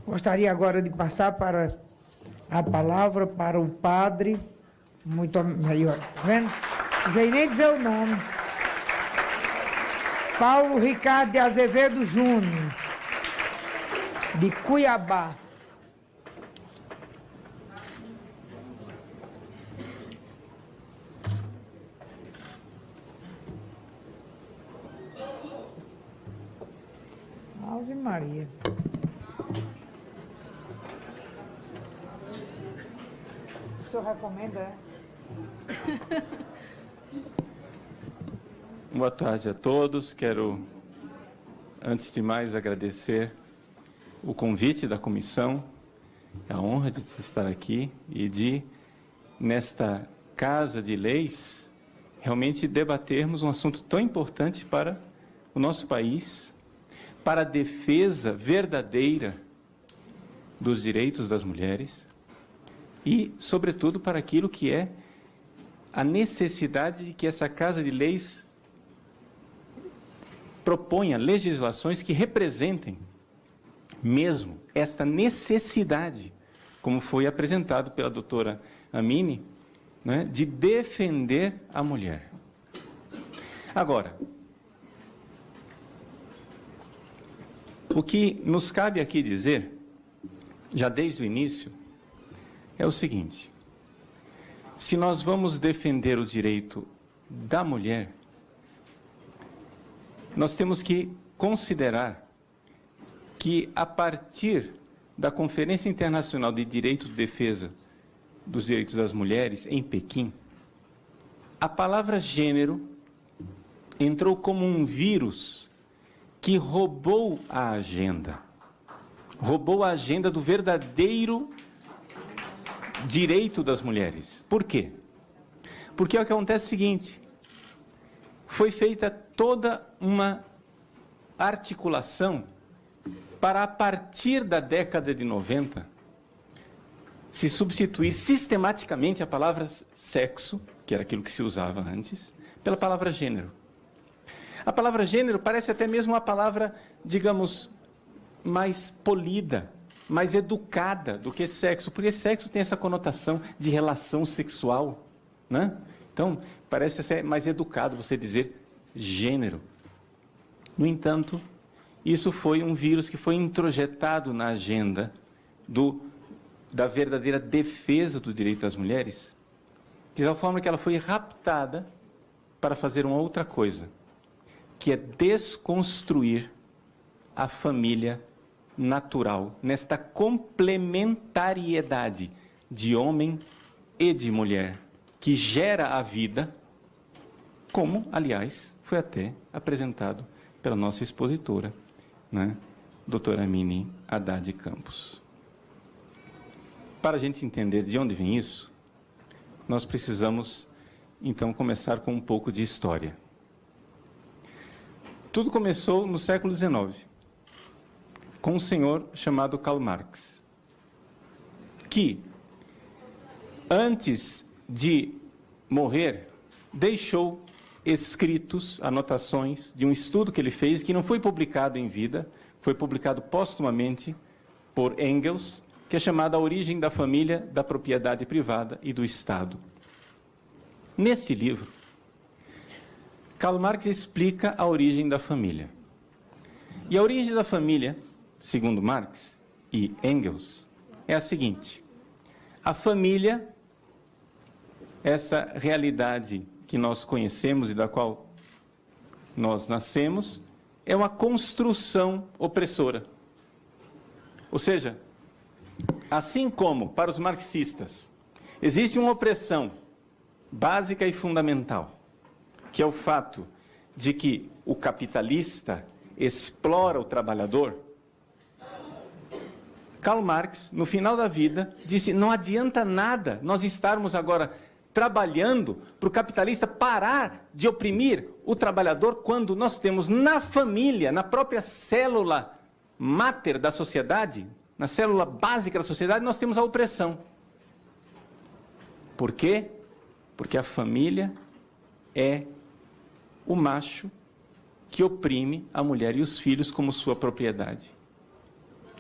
Gostaria agora de passar para a palavra para o padre, muito melhor, tá vendo? Não sei nem dizer o nome. Paulo Ricardo de Azevedo Júnior, de Cuiabá. Ave Maria. O senhor recomenda, é? Boa tarde a todos. Quero, antes de mais, agradecer o convite da comissão, a honra de estar aqui e de, nesta Casa de Leis, realmente debatermos um assunto tão importante para o nosso país, para a defesa verdadeira dos direitos das mulheres e, sobretudo, para aquilo que é a necessidade de que essa Casa de Leis proponha legislações que representem mesmo esta necessidade, como foi apresentado pela doutora Amini, né, de defender a mulher. Agora, o que nos cabe aqui dizer, já desde o início, é o seguinte: se nós vamos defender o direito da mulher, nós temos que considerar que, a partir da Conferência Internacional de Direito de Defesa dos Direitos das Mulheres, em Pequim, a palavra gênero entrou como um vírus que roubou a agenda do verdadeiro direito das mulheres. Por quê? Porque o que acontece é o seguinte: foi feita toda uma articulação para, a partir da década de 90, se substituir sistematicamente a palavra sexo, que era aquilo que se usava antes, pela palavra gênero. A palavra gênero parece até mesmo uma palavra, digamos, mais polida, mais educada do que sexo, porque sexo tem essa conotação de relação sexual, né? Então, parece ser mais educado você dizer gênero. No entanto, isso foi um vírus que foi introjetado na agenda da verdadeira defesa do direito das mulheres, de tal forma que ela foi raptada para fazer uma outra coisa, que é desconstruir a família natural, nesta complementariedade de homem e de mulher, que gera a vida, como, aliás, foi até apresentado pela nossa expositora, né, doutora Amini Haddad Campos. Para a gente entender de onde vem isso, nós precisamos, então, começar com um pouco de história. Tudo começou no século XIX, com um senhor chamado Karl Marx, que, antes de morrer, deixou escritos, anotações de um estudo que ele fez, que não foi publicado em vida, foi publicado póstumamente por Engels, que é chamado A Origem da Família, da Propriedade Privada e do Estado. Nesse livro, Karl Marx explica a origem da família. E a origem da família, segundo Marx e Engels, é a seguinte: a família, essa realidade que nós conhecemos e da qual nós nascemos, é uma construção opressora. Ou seja, assim como para os marxistas existe uma opressão básica e fundamental, que é o fato de que o capitalista explora o trabalhador, Karl Marx, no final da vida, disse: não adianta nada nós estarmos agora trabalhando para o capitalista parar de oprimir o trabalhador, quando nós temos na família, na própria célula máter da sociedade, na célula básica da sociedade, nós temos a opressão. Por quê? Porque a família é o macho que oprime a mulher e os filhos como sua propriedade.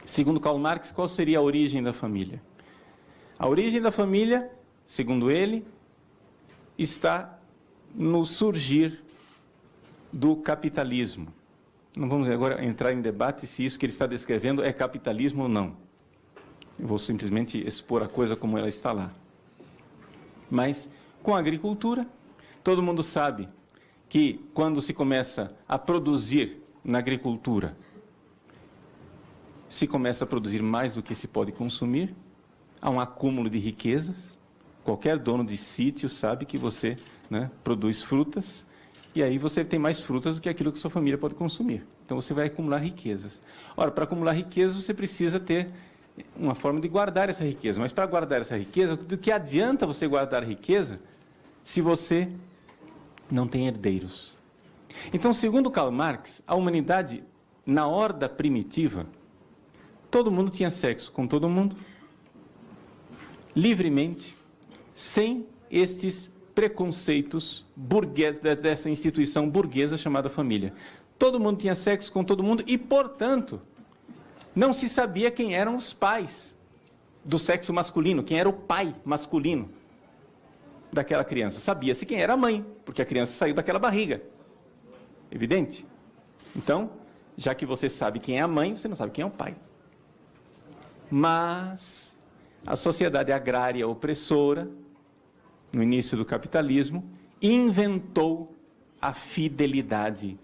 Segundo Karl Marx, qual seria a origem da família? A origem da família, segundo ele, está no surgir do capitalismo. Não vamos agora entrar em debate se isso que ele está descrevendo é capitalismo ou não. Eu vou simplesmente expor a coisa como ela está lá. Mas, com a agricultura, todo mundo sabe que quando se começa a produzir na agricultura, se começa a produzir mais do que se pode consumir, há um acúmulo de riquezas. Qualquer dono de sítio sabe que você, né, produz frutas, e aí você tem mais frutas do que aquilo que sua família pode consumir. Então você vai acumular riquezas. Ora, para acumular riquezas, você precisa ter uma forma de guardar essa riqueza. Mas para guardar essa riqueza, do que adianta você guardar a riqueza se você não tem herdeiros? Então, segundo Karl Marx, a humanidade, na horda primitiva, todo mundo tinha sexo com todo mundo, livremente, sem estes preconceitos burgueses, dessa instituição burguesa chamada família. Todo mundo tinha sexo com todo mundo e, portanto, não se sabia quem eram os pais do sexo masculino, quem era o pai masculino daquela criança. Sabia-se quem era a mãe, porque a criança saiu daquela barriga. Evidente? Então, já que você sabe quem é a mãe, você não sabe quem é o pai. Mas a sociedade agrária opressora, no início do capitalismo, inventou a fidelidade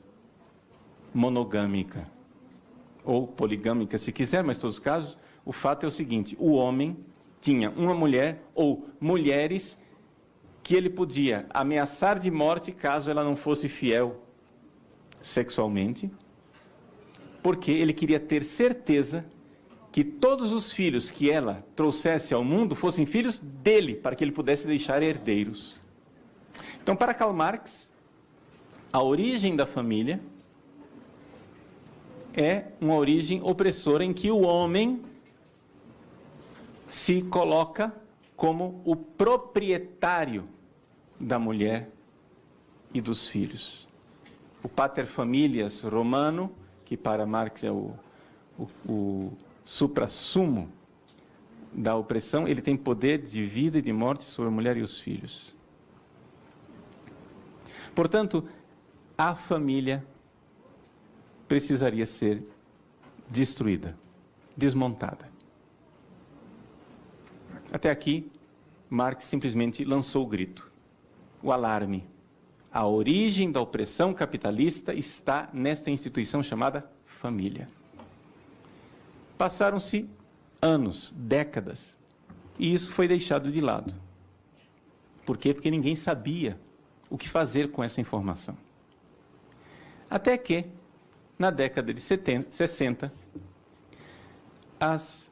monogâmica, ou poligâmica, se quiser, mas em todos os casos, o fato é o seguinte: o homem tinha uma mulher, ou mulheres, que ele podia ameaçar de morte caso ela não fosse fiel sexualmente, porque ele queria ter certeza que todos os filhos que ela trouxesse ao mundo fossem filhos dele, para que ele pudesse deixar herdeiros. Então, para Karl Marx, a origem da família é uma origem opressora em que o homem se coloca como o proprietário da mulher e dos filhos. O pater familias romano, que para Marx é o suprassumo da opressão, ele tem poder de vida e de morte sobre a mulher e os filhos. Portanto, a família precisaria ser destruída, desmontada. Até aqui, Marx simplesmente lançou o grito, o alarme. A origem da opressão capitalista está nesta instituição chamada família. Passaram-se anos, décadas, e isso foi deixado de lado. Por quê? Porque ninguém sabia o que fazer com essa informação. Até que, na década de 60, as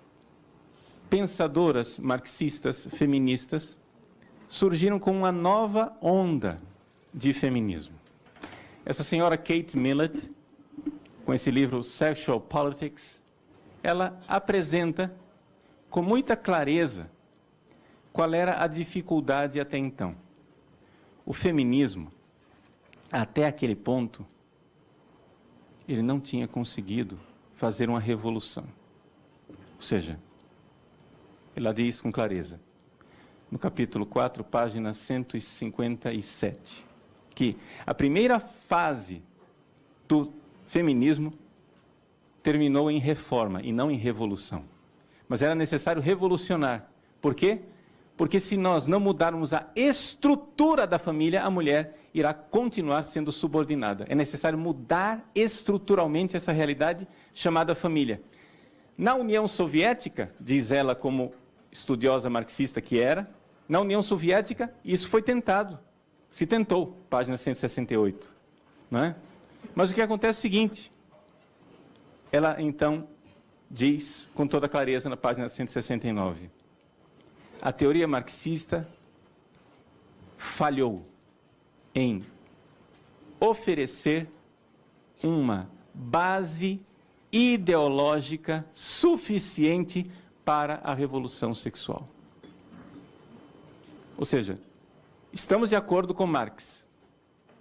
pensadoras marxistas feministas surgiram com uma nova onda de feminismo. Essa senhora Kate Millett, com esse livro Sexual Politics, ela apresenta com muita clareza qual era a dificuldade até então. O feminismo, até aquele ponto, ele não tinha conseguido fazer uma revolução. Ou seja, ela diz com clareza, no capítulo 4, página 157, que a primeira fase do feminismo terminou em reforma e não em revolução. Mas era necessário revolucionar. Por quê? Porque se nós não mudarmos a estrutura da família, a mulher irá continuar sendo subordinada. É necessário mudar estruturalmente essa realidade chamada família. Na União Soviética, diz ela como estudiosa marxista que era, na União Soviética isso foi tentado. Se tentou, página 168. Não é? Mas o que acontece é o seguinte, ela então diz com toda clareza na página 169, a teoria marxista falhou em oferecer uma base ideológica suficiente para a revolução sexual. Ou seja, estamos de acordo com Marx.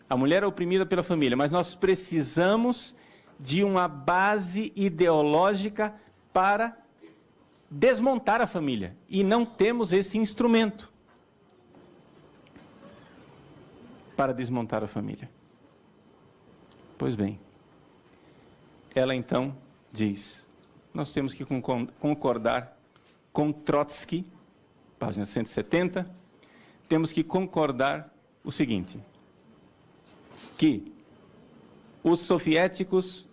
A mulher é oprimida pela família, mas nós precisamos de uma base ideológica para desmontar a família. E não temos esse instrumento para desmontar a família. Pois bem, ela então diz, nós temos que concordar com Trotsky, página 170, temos que concordar o seguinte, que os soviéticos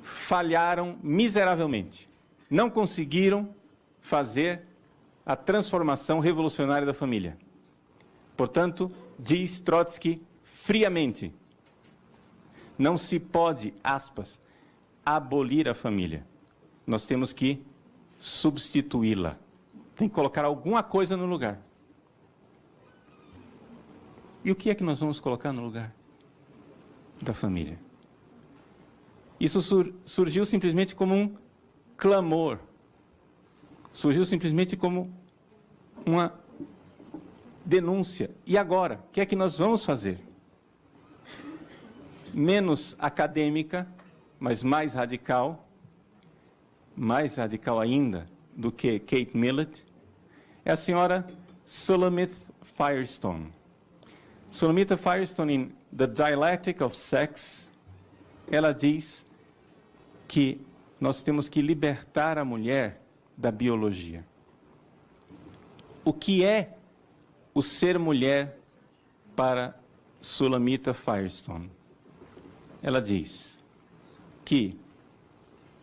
falharam miseravelmente, não conseguiram fazer a transformação revolucionária da família. Portanto, diz Trotsky friamente, não se pode, aspas, abolir a família. Nós temos que substituí-la. Tem que colocar alguma coisa no lugar. E o que é que nós vamos colocar no lugar da família? Isso surgiu simplesmente como um clamor. Surgiu simplesmente como uma denúncia. E agora? O que é que nós vamos fazer? Menos acadêmica, mas mais radical ainda do que Kate Millett, é a senhora Shulamith Firestone. Shulamith Firestone, em The Dialectic of Sex, ela diz que nós temos que libertar a mulher da biologia. O que é o ser mulher para Shulamith Firestone? Ela diz que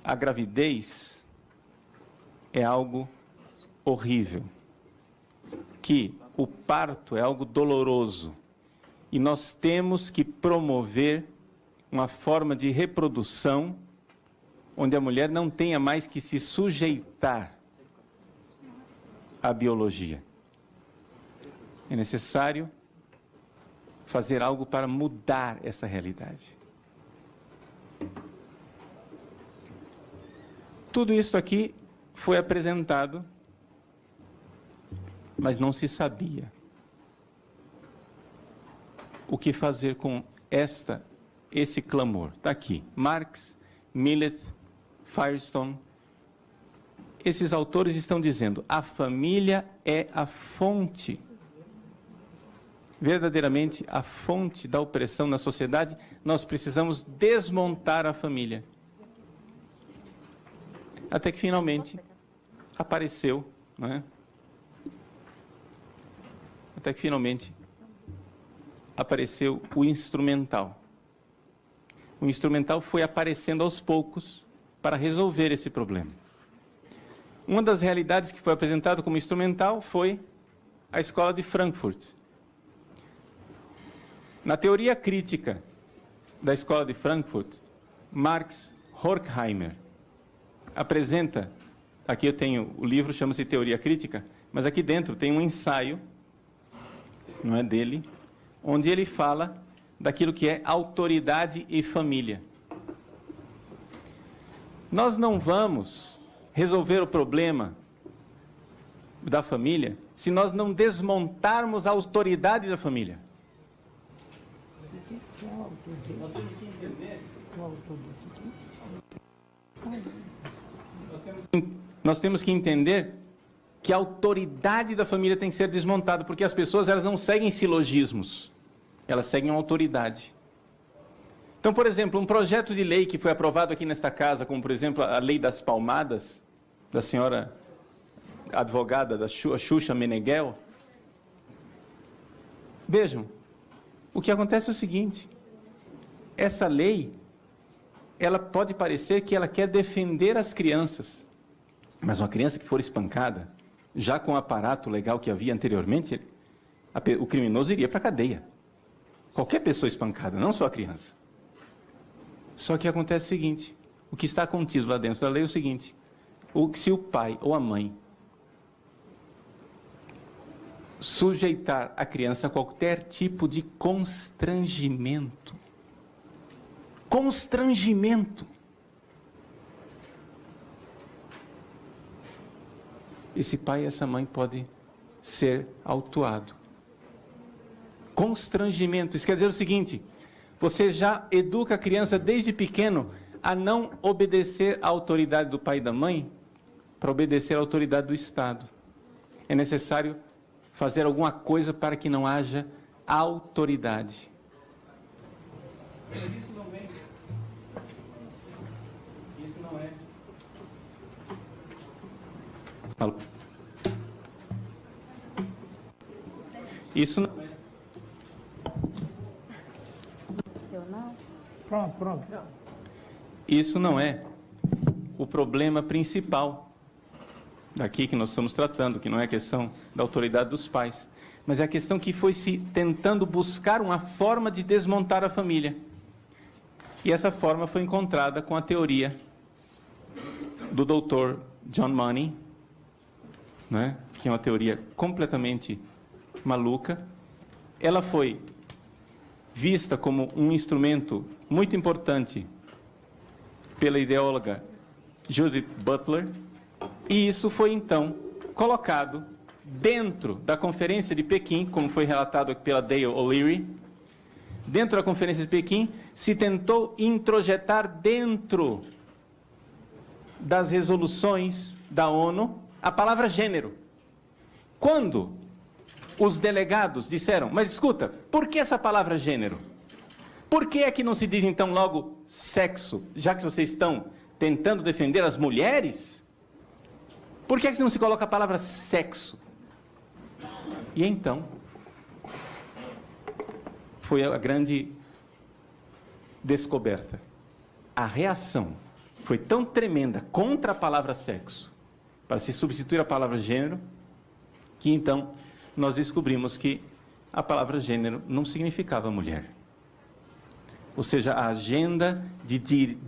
a gravidez é algo horrível, que o parto é algo doloroso e nós temos que promover uma forma de reprodução onde a mulher não tenha mais que se sujeitar à biologia. É necessário fazer algo para mudar essa realidade. Tudo isso aqui foi apresentado, mas não se sabia o que fazer com esse clamor. Está aqui, Marx, Millett, Firestone. Esses autores estão dizendo, a família é a fonte, verdadeiramente a fonte da opressão na sociedade. Nós precisamos desmontar a família. Até que finalmente apareceu, não é? Até que finalmente apareceu o instrumental. O instrumental foi aparecendo aos poucos para resolver esse problema. Uma das realidades que foi apresentada como instrumental foi a escola de Frankfurt. Na teoria crítica da escola de Frankfurt, Marx Horkheimer apresenta, aqui eu tenho o livro, chama-se Teoria Crítica, mas aqui dentro tem um ensaio, não é dele, onde ele fala daquilo que é autoridade e família. Nós não vamos resolver o problema da família se nós não desmontarmos a autoridade da família. Nós temos que entender que a autoridade da família tem que ser desmontada, porque as pessoas elas não seguem silogismos, elas seguem uma autoridade. Então, por exemplo, um projeto de lei que foi aprovado aqui nesta casa, como por exemplo a lei das palmadas, da senhora advogada da Xuxa Meneghel. Vejam, o que acontece é o seguinte, essa lei, ela pode parecer que ela quer defender as crianças, mas uma criança que for espancada, já com o aparato legal que havia anteriormente, o criminoso iria para a cadeia. Qualquer pessoa espancada, não só a criança. Só que acontece o seguinte, o que está contido lá dentro da lei é o seguinte, se o pai ou a mãe sujeitar a criança a qualquer tipo de constrangimento, esse pai e essa mãe podem ser autuados. Constrangimento, isso quer dizer o seguinte, você já educa a criança desde pequeno a não obedecer à autoridade do pai e da mãe para obedecer à autoridade do Estado. É necessário fazer alguma coisa para que não haja autoridade. Mas isso não vem. Isso não é. Isso não é. Pronto. Isso não é o problema principal daqui que nós estamos tratando, que não é a questão da autoridade dos pais, mas é a questão que foi se tentando buscar uma forma de desmontar a família. E essa forma foi encontrada com a teoria do Dr. John Money, né, que é uma teoria completamente maluca. Ela foi vista como um instrumento muito importante pela ideóloga Judith Butler, e isso foi então colocado dentro da Conferência de Pequim, como foi relatado pela Dale O'Leary. Dentro da Conferência de Pequim, se tentou introjetar dentro das resoluções da ONU a palavra gênero. Quando os delegados disseram, mas escuta, por que essa palavra gênero? Por que é que não se diz então logo sexo, já que vocês estão tentando defender as mulheres? Por que é que não se coloca a palavra sexo? E então, foi a grande descoberta. A reação foi tão tremenda contra a palavra sexo, para se substituir a palavra gênero, que então nós descobrimos que a palavra gênero não significava mulher. Ou seja, a agenda de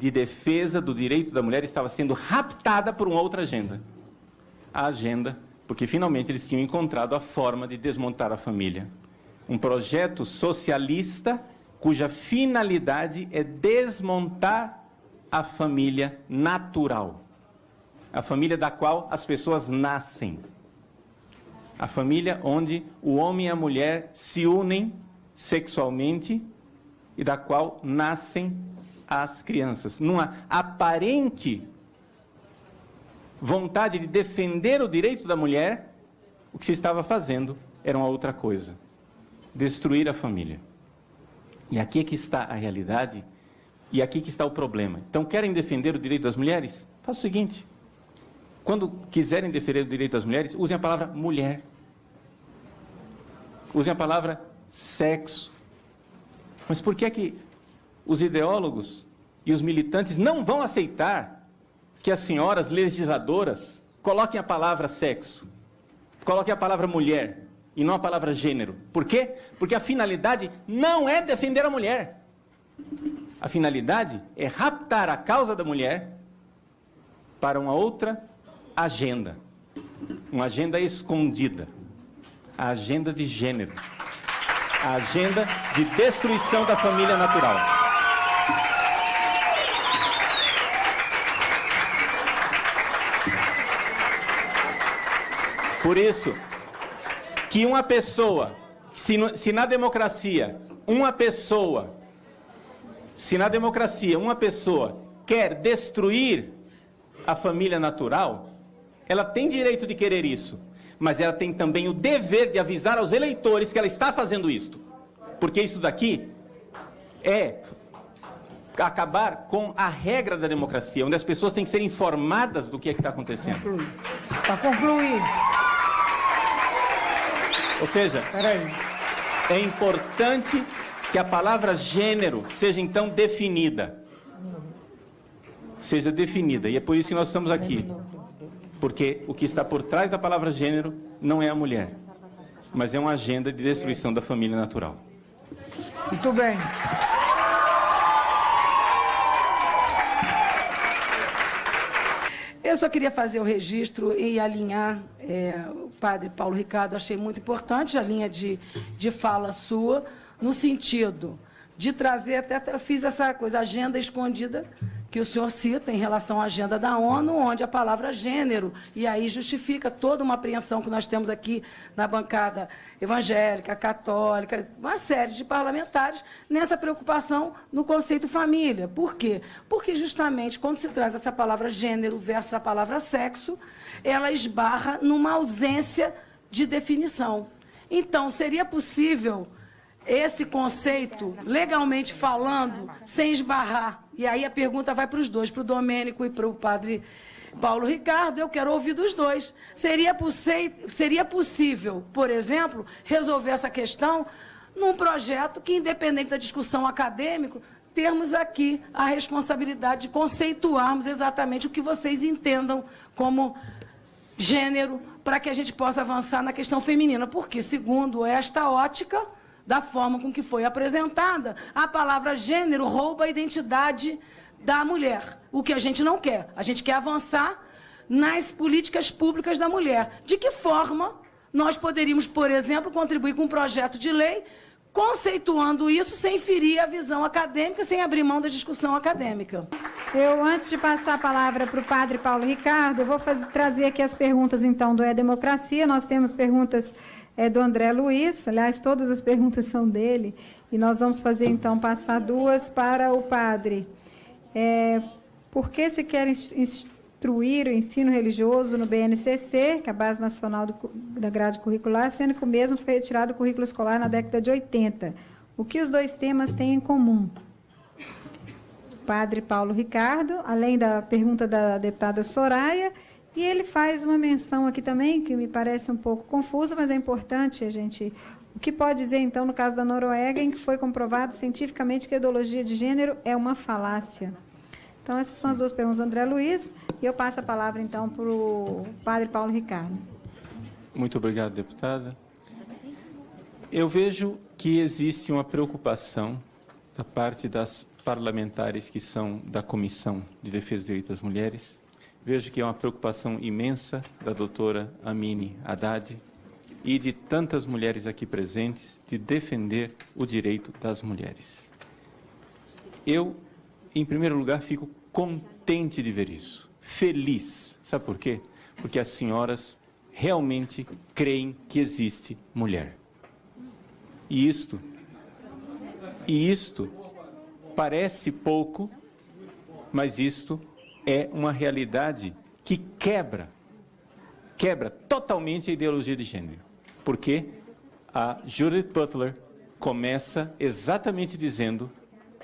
defesa do direito da mulher estava sendo raptada por uma outra agenda. A agenda, porque finalmente eles tinham encontrado a forma de desmontar a família. Um projeto socialista cuja finalidade é desmontar a família natural. A família da qual as pessoas nascem. A família onde o homem e a mulher se unem sexualmente e da qual nascem as crianças. Numa aparente vontade de defender o direito da mulher, o que se estava fazendo era uma outra coisa. Destruir a família. E aqui é que está a realidade e aqui que está o problema. Então, querem defender o direito das mulheres? Faça o seguinte. Quando quiserem defender o direito das mulheres, usem a palavra mulher. Usem a palavra sexo. Mas por que é que os ideólogos e os militantes não vão aceitar que as senhoras legisladoras coloquem a palavra sexo, coloquem a palavra mulher e não a palavra gênero? Por quê? Porque a finalidade não é defender a mulher. A finalidade é raptar a causa da mulher para uma outra agenda. Uma agenda escondida. A agenda de gênero. A agenda de destruição da família natural. Por isso, que uma pessoa, se na democracia uma pessoa quer destruir a família natural, ela tem direito de querer isso, mas ela tem também o dever de avisar aos eleitores que ela está fazendo isto, porque isso daqui é acabar com a regra da democracia, onde as pessoas têm que ser informadas do que é que está acontecendo. Para concluir. Ou seja, é importante que a palavra gênero seja então definida. Seja definida. E é por isso que nós estamos aqui. Porque o que está por trás da palavra gênero não é a mulher, mas é uma agenda de destruição da família natural. Muito bem. Eu só queria fazer o registro e alinhar o padre Paulo Ricardo, achei muito importante a linha de fala sua, no sentido de trazer, até fiz essa coisa, agenda escondida, que o senhor cita em relação à agenda da ONU, onde a palavra gênero, e aí justifica toda uma apreensão que nós temos aqui na bancada evangélica, católica, uma série de parlamentares, nessa preocupação no conceito família. Por quê? Porque justamente quando se traz essa palavra gênero versus a palavra sexo, ela esbarra numa ausência de definição. Então, seria possível esse conceito, legalmente falando, sem esbarrar? E aí a pergunta vai para os dois, para o Domênico e para o padre Paulo Ricardo, eu quero ouvir dos dois. Seria possível, por exemplo, resolver essa questão num projeto que, independente da discussão acadêmica, termos aqui a responsabilidade de conceituarmos exatamente o que vocês entendam como gênero, para que a gente possa avançar na questão feminina. Porque, segundo esta ótica, da forma com que foi apresentada, a palavra gênero rouba a identidade da mulher. O que a gente não quer. A gente quer avançar nas políticas públicas da mulher. De que forma nós poderíamos, por exemplo, contribuir com um projeto de lei conceituando isso sem ferir a visão acadêmica, sem abrir mão da discussão acadêmica? Eu, antes de passar a palavra para o padre Paulo Ricardo, eu vou trazer aqui as perguntas, então, do E-Democracia. Nós temos perguntas do André Luiz, aliás, todas as perguntas são dele, e nós vamos fazer, então, passar duas para o padre. Por que se quer instruir o ensino religioso no BNCC, que é a Base Nacional da Grade Curricular, sendo que o mesmo foi retirado do currículo escolar na década de 80? O que os dois temas têm em comum? Padre Paulo Ricardo, além da pergunta da deputada Soraya, e ele faz uma menção aqui também, que me parece um pouco confusa, mas é importante a gente... O que pode dizer, então, no caso da Noruega, em que foi comprovado cientificamente que a ideologia de gênero é uma falácia? Então, essas são as duas perguntas do André Luiz, e eu passo a palavra, então, para o padre Paulo Ricardo. Muito obrigado, deputada. Eu vejo que existe uma preocupação da parte das parlamentares que são da Comissão de Defesa dos Direitos das Mulheres. Vejo que é uma preocupação imensa da doutora Amine Haddad e de tantas mulheres aqui presentes de defender o direito das mulheres. Eu, em primeiro lugar, fico contente de ver isso, feliz. Sabe por quê? Porque as senhoras realmente creem que existe mulher. E isto parece pouco, mas isto é uma realidade que quebra totalmente a ideologia de gênero. Porque a Judith Butler começa exatamente dizendo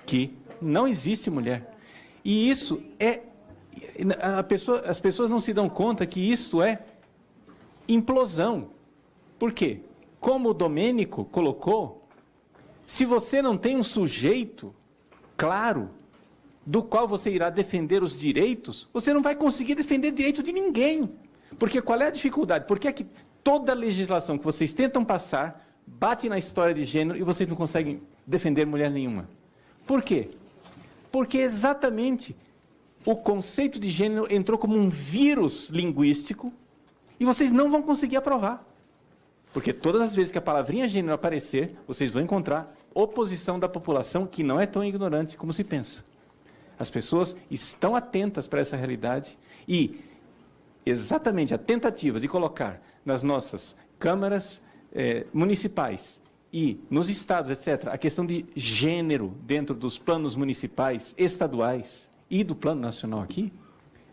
que não existe mulher. E isso as pessoas não se dão conta que isto é implosão. Por quê? Como o Domênico colocou, se você não tem um sujeito claro do qual você irá defender os direitos, você não vai conseguir defender direito de ninguém. Porque qual é a dificuldade? Porque é que toda a legislação que vocês tentam passar bate na história de gênero e vocês não conseguem defender mulher nenhuma. Por quê? Porque exatamente o conceito de gênero entrou como um vírus linguístico e vocês não vão conseguir aprovar. Porque todas as vezes que a palavrinha gênero aparecer, vocês vão encontrar oposição da população que não é tão ignorante como se pensa. As pessoas estão atentas para essa realidade e exatamente a tentativa de colocar nas nossas câmaras municipais e nos estados, etc., a questão de gênero dentro dos planos municipais, estaduais e do plano nacional aqui,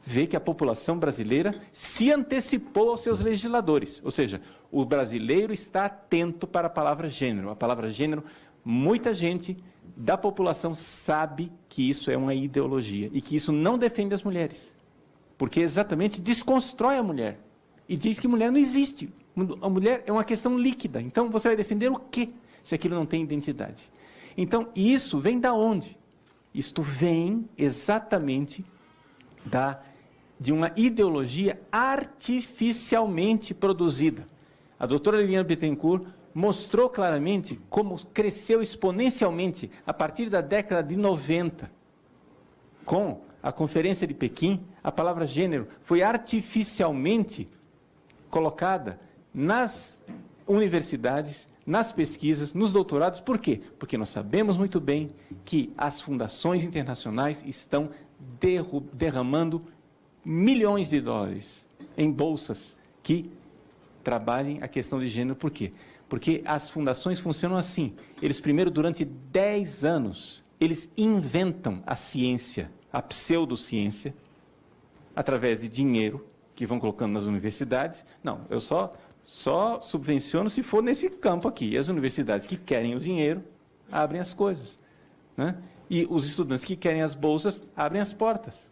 vê que a população brasileira se antecipou aos seus legisladores. Ou seja, o brasileiro está atento para a palavra gênero. A palavra gênero, muita gente da população sabe que isso é uma ideologia e que isso não defende as mulheres. Porque exatamente desconstrói a mulher e diz que mulher não existe. A mulher é uma questão líquida. Então, você vai defender o quê se aquilo não tem identidade? Então, isso vem da onde? Isto vem exatamente de uma ideologia artificialmente produzida. A doutora Liliana Bittencourt mostrou claramente como cresceu exponencialmente a partir da década de 90. Com a Conferência de Pequim, a palavra gênero foi artificialmente colocada nas universidades, nas pesquisas, nos doutorados. Por quê? Porque nós sabemos muito bem que as fundações internacionais estão derramando milhões de dólares em bolsas que trabalhem a questão de gênero. Por quê? Porque as fundações funcionam assim. Eles primeiro, durante 10 anos, eles inventam a ciência, a pseudociência, através de dinheiro que vão colocando nas universidades. Não, eu só subvenciono se for nesse campo aqui. E as universidades que querem o dinheiro abrem as coisas, né? E os estudantes que querem as bolsas abrem as portas.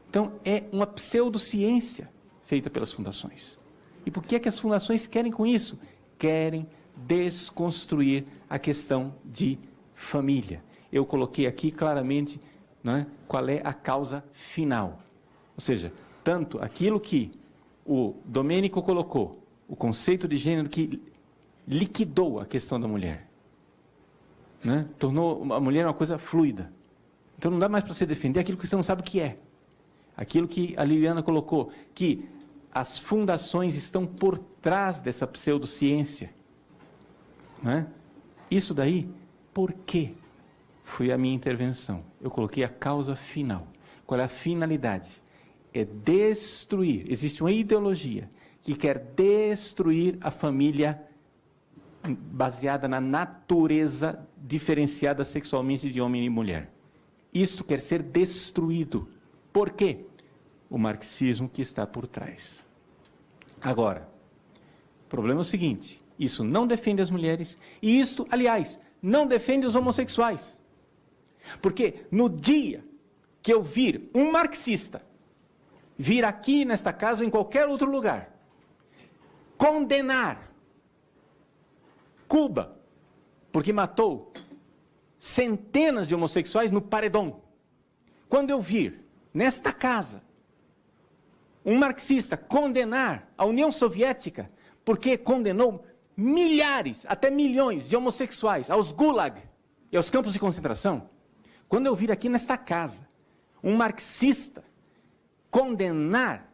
Então, é uma pseudociência feita pelas fundações. E por que é que as fundações querem com isso? Querem desconstruir a questão de família. Eu coloquei aqui claramente, né, qual é a causa final. Ou seja, tanto aquilo que o Domênico colocou, o conceito de gênero que liquidou a questão da mulher, né? Tornou a mulher uma coisa fluida. Então não dá mais para você defender aquilo que você não sabe o que é. Aquilo que a Liliana colocou, que as fundações estão por trás dessa pseudociência, né? Isso daí, por quê? Foi a minha intervenção. Eu coloquei a causa final. Qual é a finalidade? É destruir. Existe uma ideologia que quer destruir a família baseada na natureza diferenciada sexualmente de homem e mulher. Isto quer ser destruído. Por quê? O marxismo que está por trás. Agora, o problema é o seguinte: isso não defende as mulheres e isto, aliás, não defende os homossexuais. Porque no dia que eu vir um marxista vir aqui nesta casa ou em qualquer outro lugar condenar Cuba porque matou centenas de homossexuais no paredão, quando eu vir nesta casa um marxista condenar a União Soviética porque condenou milhares, até milhões de homossexuais aos gulag e aos campos de concentração, quando eu vir aqui nesta casa um marxista condenar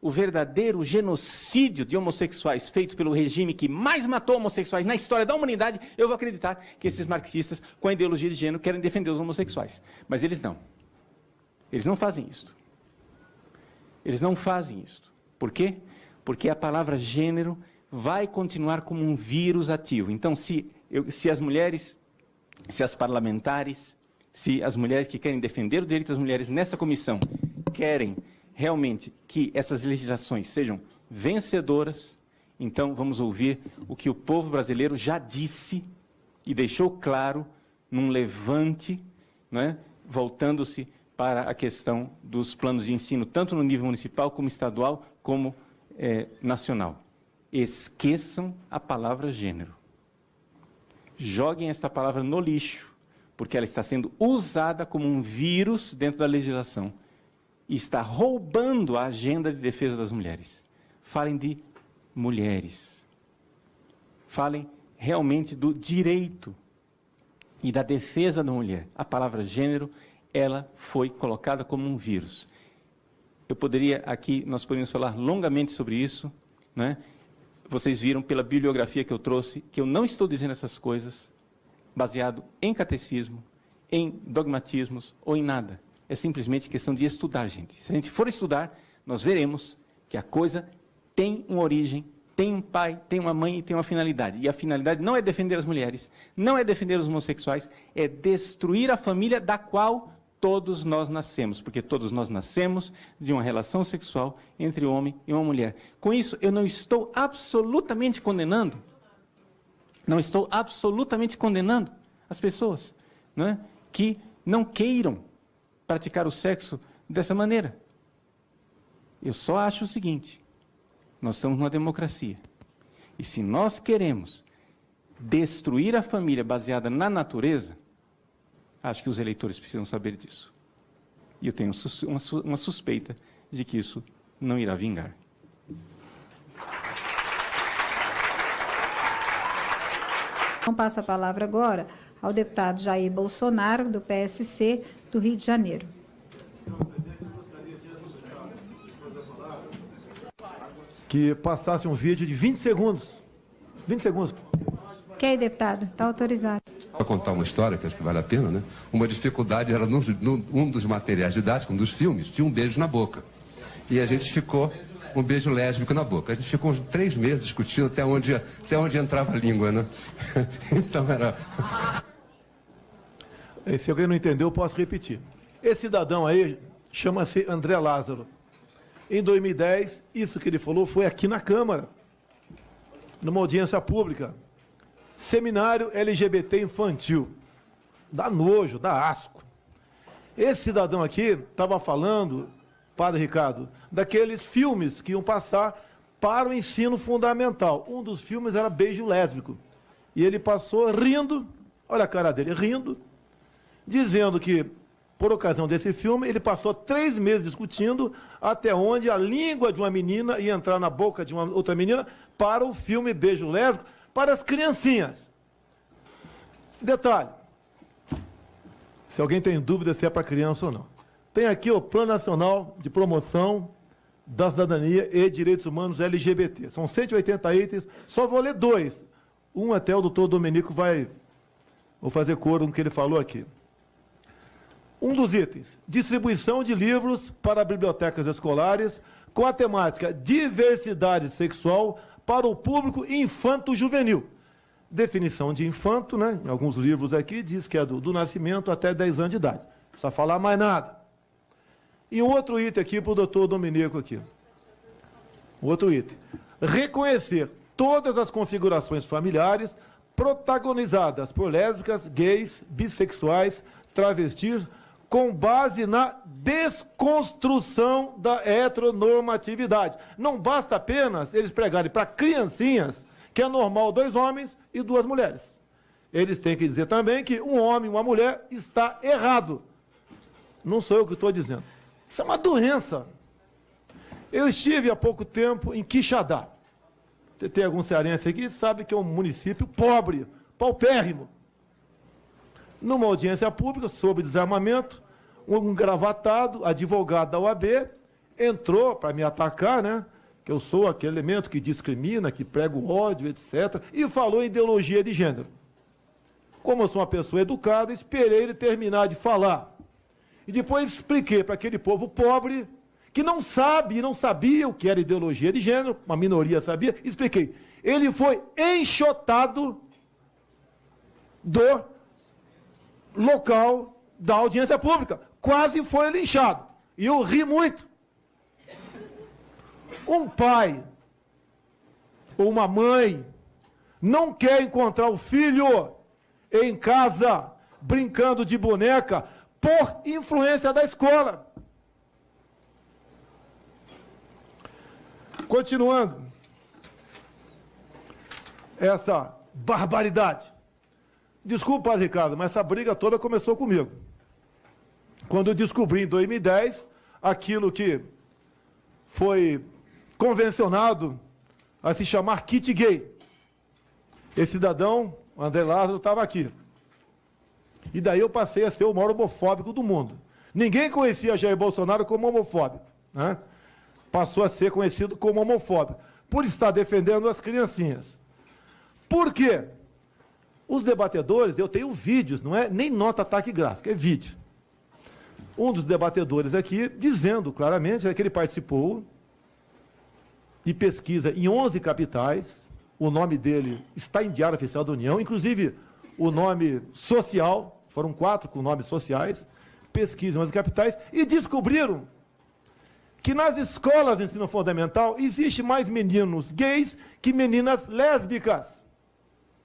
o verdadeiro genocídio de homossexuais feito pelo regime que mais matou homossexuais na história da humanidade, eu vou acreditar que esses marxistas, com a ideologia de gênero, querem defender os homossexuais. Mas eles não. Eles não fazem isso. Eles não fazem isso. Por quê? Porque a palavra gênero vai continuar como um vírus ativo. Então, se as mulheres, se as parlamentares, se as mulheres que querem defender o direito das mulheres nessa comissão querem realmente que essas legislações sejam vencedoras, então vamos ouvir o que o povo brasileiro já disse e deixou claro num levante, né, voltando-se para a questão dos planos de ensino, tanto no nível municipal, como estadual, como nacional. Esqueçam a palavra gênero. Joguem esta palavra no lixo, porque ela está sendo usada como um vírus dentro da legislação e está roubando a agenda de defesa das mulheres. Falem de mulheres. Falem realmente do direito e da defesa da mulher. A palavra gênero, ela foi colocada como um vírus. Eu poderia aqui, nós poderíamos falar longamente sobre isso, né? Vocês viram pela bibliografia que eu trouxe, que eu não estou dizendo essas coisas baseado em catecismo, em dogmatismos ou em nada. É simplesmente questão de estudar, gente. Se a gente for estudar, nós veremos que a coisa tem uma origem, tem um pai, tem uma mãe e tem uma finalidade. E a finalidade não é defender as mulheres, não é defender os homossexuais, é destruir a família da qual todos nós nascemos. Porque todos nós nascemos de uma relação sexual entre um homem e uma mulher. Com isso, eu não estou absolutamente condenando, as pessoas, né, que não queiram praticar o sexo dessa maneira. Eu só acho o seguinte: nós estamos numa democracia. E se nós queremos destruir a família baseada na natureza, acho que os eleitores precisam saber disso. E eu tenho uma suspeita de que isso não irá vingar. Então, passo a palavra agora ao deputado Jair Bolsonaro, do PSC, do Rio de Janeiro. Que passasse um vídeo de 20 segundos. 20 segundos. Ok, deputado, está autorizado. Para contar uma história, que acho que vale a pena, né? Uma dificuldade era, um dos materiais didáticos, um dos filmes, tinha um beijo na boca. E a gente ficou, um beijo lésbico na boca. A gente ficou uns 3 meses discutindo até onde entrava a língua, né? Então era... Se alguém não entendeu, eu posso repetir. Esse cidadão aí chama-se André Lázaro. Em 2010, isso que ele falou foi aqui na Câmara, numa audiência pública. Seminário LGBT infantil. Dá nojo, dá asco. Esse cidadão aqui estava falando, Padre Ricardo, daqueles filmes que iam passar para o ensino fundamental. Um dos filmes era Beijo Lésbico. E ele passou rindo, olha a cara dele, rindo, dizendo que, por ocasião desse filme, ele passou 3 meses discutindo até onde a língua de uma menina ia entrar na boca de uma outra menina para o filme Beijo Lésbico, para as criancinhas. Detalhe, se alguém tem dúvida se é para criança ou não. Tem aqui o Plano Nacional de Promoção da Cidadania e Direitos Humanos LGBT. São 180 itens, só vou ler 2. Um até o doutor Domenico vou fazer coro com o que ele falou aqui. Um dos itens, distribuição de livros para bibliotecas escolares com a temática diversidade sexual para o público infanto-juvenil. Definição de infanto, né? Em alguns livros aqui diz que é do nascimento até 10 anos de idade. Não precisa falar mais nada. E um outro item aqui para o doutor Domenico aqui. Outro item. Reconhecer todas as configurações familiares protagonizadas por lésbicas, gays, bissexuais, travestis, com base na desconstrução da heteronormatividade. Não basta apenas eles pregarem para criancinhas que é normal 2 homens e 2 mulheres. Eles têm que dizer também que um homem e uma mulher está errado. Não sou eu que estou dizendo. Isso é uma doença. Eu estive há pouco tempo em Quixadá. Você tem algum cearense aqui, sabe que é um município pobre, paupérrimo. Numa audiência pública sobre desarmamento, um gravatado, advogado da OAB, entrou para me atacar, né? Que eu sou aquele elemento que discrimina, que prega o ódio, etc., e falou em ideologia de gênero. Como eu sou uma pessoa educada, esperei ele terminar de falar. E depois expliquei para aquele povo pobre, que não sabe e não sabia o que era ideologia de gênero, uma minoria sabia, expliquei. Ele foi enxotado do local da audiência pública. Quase foi linchado. E eu ri muito. Um pai ou uma mãe não quer encontrar o filho em casa brincando de boneca por influência da escola. Continuando. Esta barbaridade. Desculpa, Ricardo, mas essa briga toda começou comigo. Quando eu descobri em 2010 aquilo que foi convencionado a se chamar kit gay. Esse cidadão, André Lázaro, estava aqui. E daí eu passei a ser o maior homofóbico do mundo. Ninguém conhecia Jair Bolsonaro como homofóbico, né? Passou a ser conhecido como homofóbico, por estar defendendo as criancinhas. Por quê? Os debatedores, eu tenho vídeos, não é nem nota taquigráfica, é vídeo. Um dos debatedores aqui, dizendo claramente que ele participou de pesquisa em 11 capitais, o nome dele está em Diário Oficial da União, inclusive o nome social, foram 4 com nomes sociais, pesquisa em 11 capitais, e descobriram que nas escolas de ensino fundamental existe mais meninos gays que meninas lésbicas.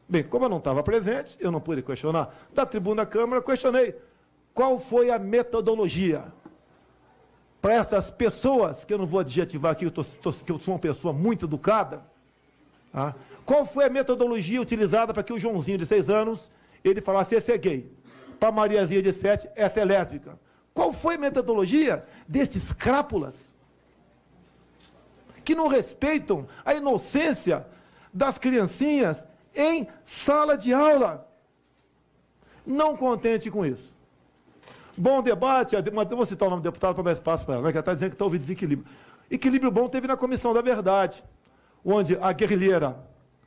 Bem, como eu não estava presente, eu não pude questionar. Da tribuna da Câmara, questionei qual foi a metodologia para essas pessoas, que eu não vou adjetivar aqui, que eu sou uma pessoa muito educada. Tá? Qual foi a metodologia utilizada para que o Joãozinho, de 6 anos, ele falasse, esse é gay. Para a Mariazinha, de 7, essa é lésbica. Qual foi a metodologia destes crápulas que não respeitam a inocência das criancinhas em sala de aula? Não contente com isso. Bom debate, vou citar o nome do deputado para dar espaço para ela, né, que ela está dizendo que houve desequilíbrio. Equilíbrio bom teve na Comissão da Verdade, onde a guerrilheira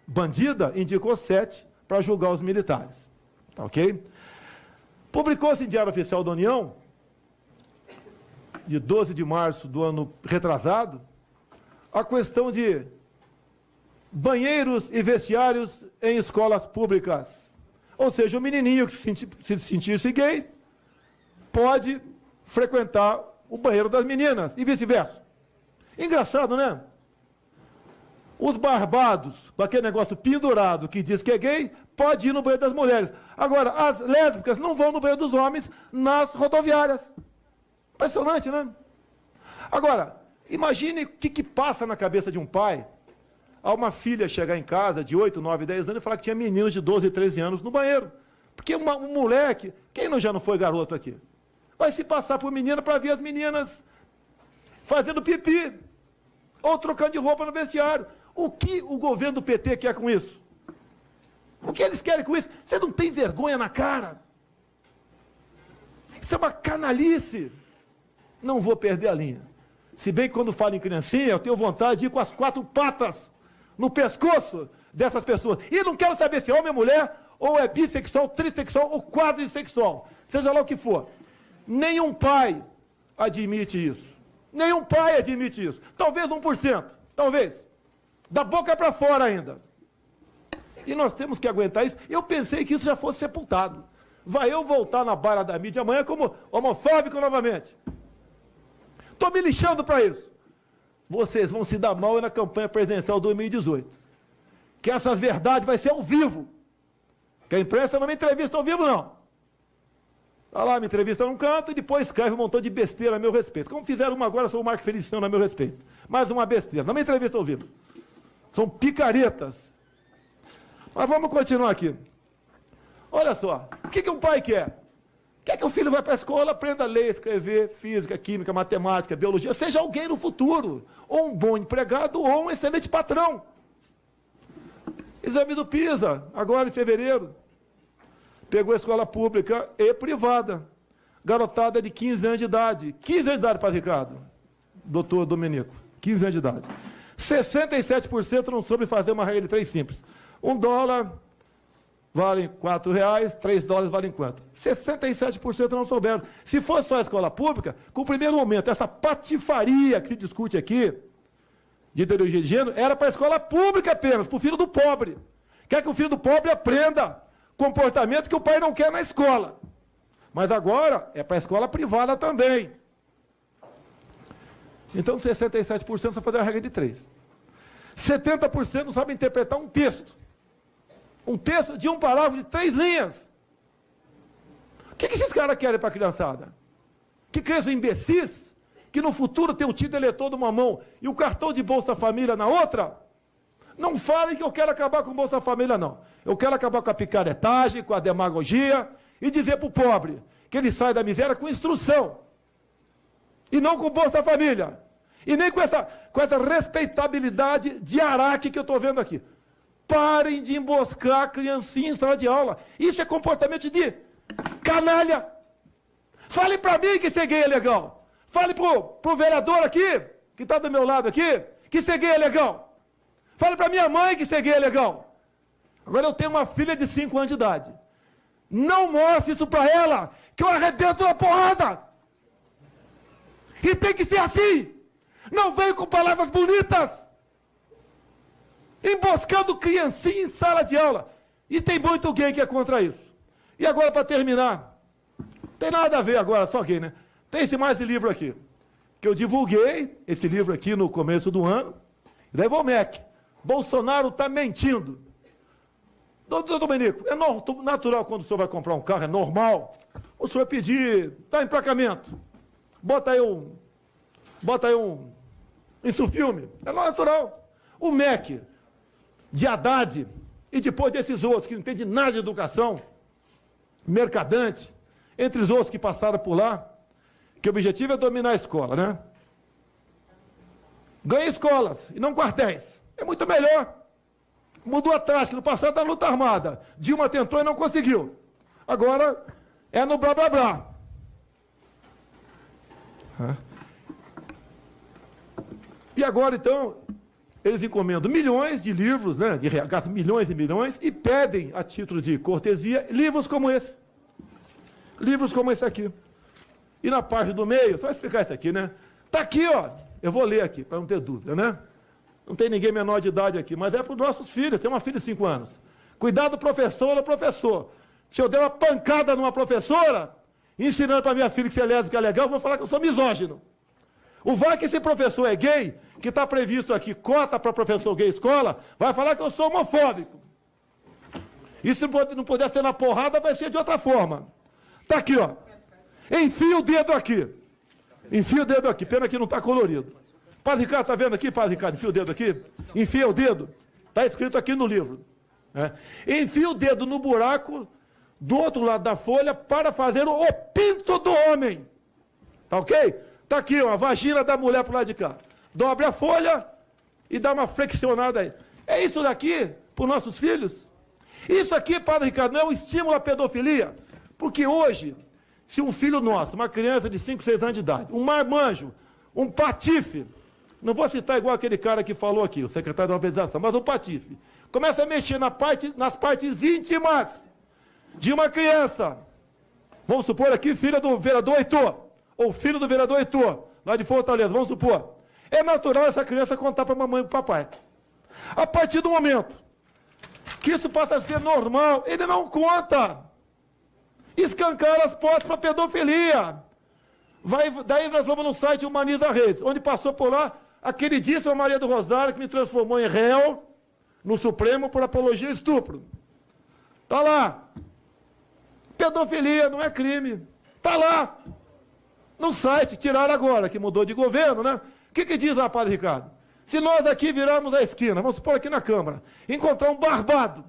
bandida indicou 7 para julgar os militares. Tá ok? Publicou-se em Diário Oficial da União, de 12 de março do ano retrasado, a questão de banheiros e vestiários em escolas públicas. Ou seja, o menininho que se sentir-se gay pode frequentar o banheiro das meninas e vice-versa. Engraçado, né? Os barbados, com aquele negócio pendurado que diz que é gay, pode ir no banheiro das mulheres. Agora, as lésbicas não vão no banheiro dos homens nas rodoviárias. Impressionante, né? Agora, imagine o que passa na cabeça de um pai ao uma filha chegar em casa de 8, 9, 10 anos e falar que tinha meninos de 12, 13 anos no banheiro. Porque um moleque, quem já não foi garoto aqui, vai se passar por menina para ver as meninas fazendo pipi ou trocando de roupa no vestiário. O que o governo do PT quer com isso? O que eles querem com isso? Você não tem vergonha na cara? Isso é uma canalice. Não vou perder a linha. Se bem que quando falo em criancinha, eu tenho vontade de ir com as 4 patas no pescoço dessas pessoas. E não quero saber se é homem ou mulher, ou é bissexual, trissexual ou quadrissexual. Seja lá o que for. Nenhum pai admite isso. Nenhum pai admite isso. Talvez 1%. Talvez. Da boca para fora ainda. E nós temos que aguentar isso. Eu pensei que isso já fosse sepultado. Vai eu voltar na barra da mídia amanhã como homofóbico novamente. Estou me lixando para isso. Vocês vão se dar mal na campanha presidencial 2018. Que essas verdades vai ser ao vivo. Que a imprensa não me entrevista ao vivo, não. Está lá, me entrevista num canto e depois escreve um montão de besteira a meu respeito. Como fizeram uma agora, sou o Marco Feliciano a meu respeito. Mais uma besteira. Não me entrevista ao vivo. São picaretas. Mas vamos continuar aqui. Olha só. O que um pai quer? Quer que o filho vá para a escola, aprenda a ler, escrever, física, química, matemática, biologia, seja alguém no futuro, ou um bom empregado, ou um excelente patrão. Exame do PISA, agora em fevereiro. Pegou a escola pública e privada. Garotada de 15 anos de idade. 15 anos de idade, Padre Ricardo. Doutor Domenico. 15 anos de idade. 67% não soube fazer uma regra de 3 simples. $1 vale R$4, $3 valem quanto? 67% não souberam. Se fosse só a escola pública, com o primeiro momento, essa patifaria que se discute aqui, de ideologia de gênero, era para a escola pública apenas, para o filho do pobre. Quer que o filho do pobre aprenda comportamento que o pai não quer na escola. Mas agora é para a escola privada também. Então 67% só fazer a regra de 3. 70% não sabem interpretar um texto. Um texto de um parágrafo de 3 linhas. O que esses caras querem para a criançada? Que cresçam imbecis? Que no futuro tem o título eleitor numa mão e o cartão de Bolsa Família na outra? Não falem que eu quero acabar com Bolsa Família, não. Eu quero acabar com a picaretagem, com a demagogia e dizer para o pobre que ele sai da miséria com instrução. E não com Bolsa Família. E nem com essa respeitabilidade de araque que eu estou vendo aqui. Parem de emboscar a criancinha em sala de aula. Isso é comportamento de canalha. Fale para mim que ser gay é legal. Fale pro vereador aqui, que está do meu lado aqui, que ser gay é legal. Fale para minha mãe que ser gay é legal. Agora eu tenho uma filha de 5 anos de idade. Não mostre isso para ela, que eu arrebento na porrada. E tem que ser assim. Não venho com palavras bonitas. Emboscando criancinha em sala de aula. E tem muito gay que é contra isso. E agora, para terminar, não tem nada a ver agora, só gay, né? Tem esse mais de livro aqui, que eu divulguei, esse livro aqui no começo do ano. Levou o MEC. Bolsonaro está mentindo. Doutor Domenico, é natural quando o senhor vai comprar um carro, é normal o senhor pedir, dá emplacamento. Bota aí um insufilme. É natural. O MEC de Haddad e depois desses outros que não entendem nada de educação, mercadante, entre os outros que passaram por lá, que o objetivo é dominar a escola, né? Ganha escolas e não quartéis. É muito melhor. Mudou a tática. No passado da luta armada. Dilma tentou e não conseguiu. Agora é no blá blá blá. E agora, então, eles encomendam milhões de livros, né, gastam milhões e milhões, e pedem, a título de cortesia, livros como esse. Livros como esse aqui. E na parte do meio, só explicar isso aqui, né? Está aqui, ó. Eu vou ler aqui, para não ter dúvida, né? Não tem ninguém menor de idade aqui, mas é para os nossos filhos. Tem uma filha de 5 anos. Cuidado, professora, professor. Se eu der uma pancada numa professora, ensinando para minha filha que ser lésbica é legal, eu vou falar que eu sou misógino. O vai que esse professor é gay, que está previsto aqui, cota para professor gay escola, vai falar que eu sou homofóbico. E se não puder ser na porrada, vai ser de outra forma. Está aqui, ó. Enfia o dedo aqui. Enfia o dedo aqui. Pena que não está colorido. Padre Ricardo, está vendo aqui, Padre Ricardo? Enfia o dedo aqui. Enfia o dedo. Está escrito aqui no livro. Enfia o dedo no buraco do outro lado da folha para fazer o pinto do homem. Tá ok? Tá aqui, ó, a vagina da mulher pro lado de cá. Dobre a folha e dá uma flexionada aí. É isso daqui para os nossos filhos? Isso aqui, Padre Ricardo, não é um estímulo à pedofilia? Porque hoje, se um filho nosso, uma criança de 5, 6 anos de idade, um marmanjo, um patife, não vou citar igual aquele cara que falou aqui, o secretário da alfabetização, mas um patife, começa a mexer nas partes íntimas de uma criança, vamos supor aqui, filha do vereador Heitor, ou filho do vereador Heitor, lá de Fortaleza, vamos supor, é natural essa criança contar para a mamãe e para o papai. A partir do momento que isso passa a ser normal, ele não conta. Escancar as portas para pedofilia. Daí nós vamos no site Humaniza Redes, onde passou por lá a queridíssima Maria do Rosário, que me transformou em réu no Supremo por apologia e estupro. Está lá. Pedofilia não é crime. Está lá. No site, tiraram agora, que mudou de governo, né? O que diz lá, Padre Ricardo? Se nós aqui virarmos a esquina, vamos supor aqui na Câmara, encontrar um barbado,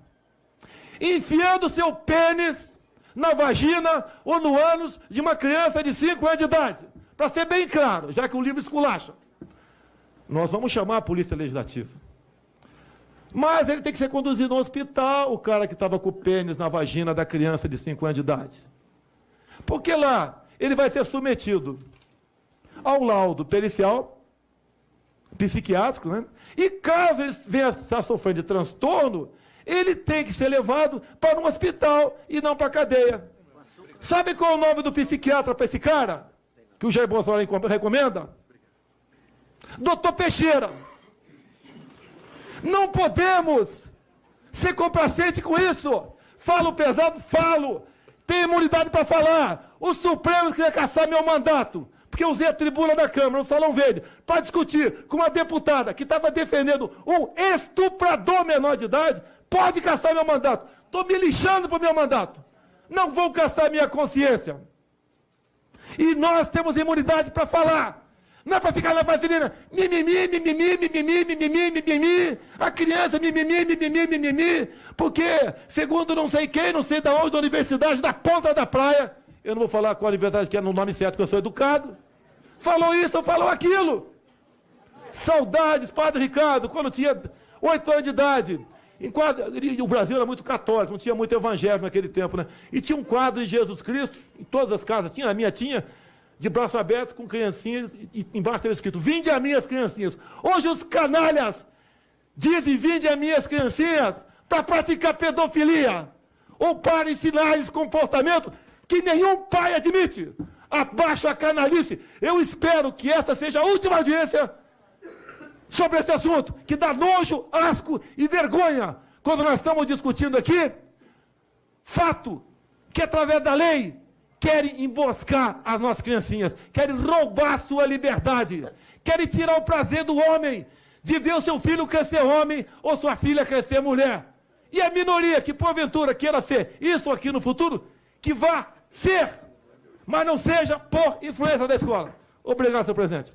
enfiando seu pênis na vagina ou no ânus de uma criança de 5 anos de idade, para ser bem claro, já que o livro esculacha, nós vamos chamar a Polícia Legislativa. Mas ele tem que ser conduzido ao hospital, o cara que estava com o pênis na vagina da criança de 5 anos de idade. Porque lá ele vai ser submetido ao laudo pericial, psiquiátrico, né? E caso ele venha estar sofrendo de transtorno, ele tem que ser levado para um hospital e não para a cadeia. Sabe qual é o nome do psiquiatra para esse cara? Que o Jair Bolsonaro recomenda? Doutor Peixeira. Não podemos ser complacentes com isso. Falo pesado, falo. Tenho imunidade para falar. O Supremo queria caçar meu mandato, porque eu usei a tribuna da Câmara, no Salão Verde, para discutir com uma deputada que estava defendendo um estuprador menor de idade. Pode caçar meu mandato. Estou me lixando para o meu mandato. Não vão caçar minha consciência. E nós temos imunidade para falar. Não é para ficar na vaselina. Mimimi, mimimi, mimimi, mimimi, mimimi. A criança, mimimi, mimimi, mimimi. Porque, segundo não sei quem, não sei da onde, da universidade, da ponta da praia, eu não vou falar qual universidade que é no nome certo, porque eu sou educado. Falou isso ou falou aquilo. Saudades, Padre Ricardo, quando tinha 8 anos de idade. O Brasil era muito católico, não tinha muito evangelho naquele tempo, né? E tinha um quadro de Jesus Cristo, em todas as casas, tinha, a minha tinha, de braço aberto, com criancinhas, e embaixo estava escrito, vinde a minhas criancinhas. Hoje os canalhas dizem, vinde a minhas criancinhas, para praticar pedofilia, ou para ensinar-lhes comportamento que nenhum pai admite. Abaixo a canalice. Eu espero que essa seja a última audiência sobre esse assunto, que dá nojo, asco e vergonha, quando nós estamos discutindo aqui, fato que através da lei querem emboscar as nossas criancinhas, querem roubar sua liberdade, querem tirar o prazer do homem, de ver o seu filho crescer homem, ou sua filha crescer mulher. E a minoria que porventura queira ser isso aqui no futuro, que vá ser, mas não seja por influência da escola. Obrigado, senhor presidente.